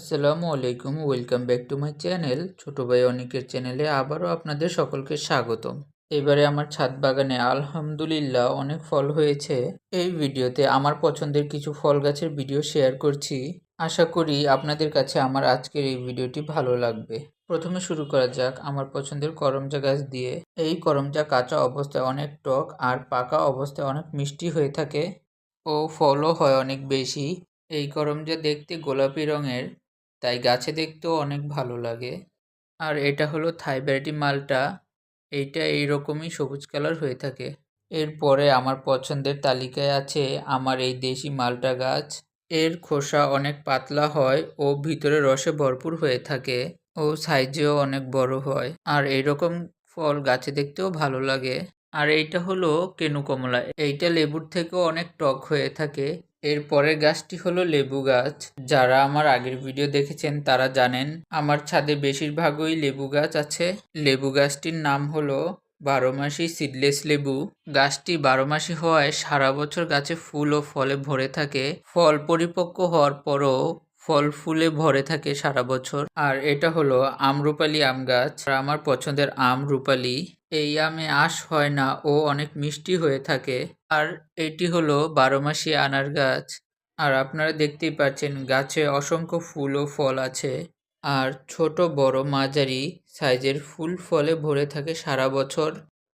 আসসালামু আলাইকুম, welcome back to my channel. ছোট ভাই অনিকের চ্যানেলে আবারও আপনাদের সকলকে স্বাগতম। এবারে আমার ছাদ বাগানে আলহামদুলিল্লাহ অনেক ফল হয়েছে। এই ভিডিওতে আমার পছন্দের কিছু ফল গাছের ভিডিও শেয়ার করছি। আশা করি আপনাদের কাছে আমার আজকের এই ভিডিওটি ভালো লাগবে। প্রথমে শুরু করা যাক আমার পছন্দের করমচা গাছ দিয়ে। এই করমচা কাঁচা অবস্থায় অনেক টক আর পাকা অবস্থায় অনেক মিষ্টি হয়ে থাকে ও ফলও হয় অনেক বেশি। এই করমচা দেখতে গোলাপি রঙের, তাই গাছে দেখতেও অনেক ভালো লাগে। আর এটা হলো থাই ভ্যারাইটি মালটা। এইটা এইরকমই সবুজ কালার হয়ে থাকে। এরপরে আমার পছন্দের তালিকায় আছে আমার এই দেশি মালটা গাছ। এর খোসা অনেক পাতলা হয় ও ভিতরে রসে ভরপুর হয়ে থাকে ও সাইজেও অনেক বড় হয়। আর এইরকম ফল গাছে দেখতেও ভালো লাগে। আর এইটা হলো কেনু কমলা। এইটা লেবুর থেকেও অনেক টক হয়ে থাকে। এর পরের গাছটি হলো লেবু গাছ। যারা আমার আগের ভিডিও দেখেছেন তারা জানেন আমার ছাদে বেশিরভাগই লেবু গাছ আছে। লেবু গাছটির নাম হলো বারোমাসি সিডলেস লেবু। গাছটি বারোমাসি হওয়ায় সারা বছর গাছে ফুল ও ফলে ভরে থাকে। ফল পরিপক্ক হওয়ার পরও ফল ফুলে ভরে থাকে সারা বছর। আর এটা হলো আমরুপালি আম গাছ। আর আমার পছন্দের আম রূপালি। এই আমে আঁশ হয় না ও অনেক মিষ্টি হয়ে থাকে। আর এটি হলো বারোমাসি আনার গাছ। আর আপনারা দেখতেই পাচ্ছেন গাছে অসংখ্য ফুল ও ফল আছে। আর ছোট বড় মাঝারি সাইজের ফুল ফলে ভরে থাকে সারা বছর।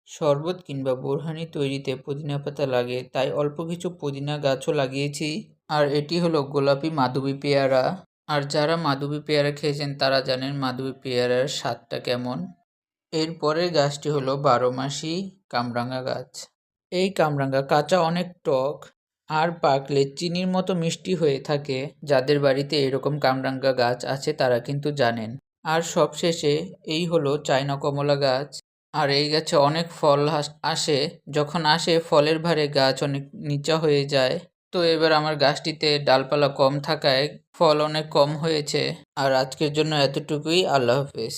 শরবত কিংবা বোরহানি তৈরিতে পুদিনা পাতা লাগে, তাই অল্প কিছু পুদিনা গাছও লাগিয়েছি। আর এটি হলো গোলাপি মাধবী পেয়ারা। আর যারা মাধবী পেয়ারা খেয়েছেন তারা জানেন মাধবী পেয়ারার স্বাদটা কেমন। এর পরের গাছটি হলো বারোমাসি কামরাঙা গাছ। এই কামরাঙা কাঁচা অনেক টক আর পাকলে চিনির মতো মিষ্টি হয়ে থাকে। যাদের বাড়িতে এরকম কামরাঙা গাছ আছে তারা কিন্তু জানেন। আর সবশেষে এই হলো চায়না কমলা গাছ। আর এই গাছে অনেক ফল আসে। যখন আসে ফলের ভারে গাছ অনেক নিচা হয়ে যায়। তো এবার আমার গাছটিতে ডালপালা কম থাকায় ফল অনেক কম হয়েছে। আর আজকের জন্য এতটুকুই। আল্লাহ হাফেজ।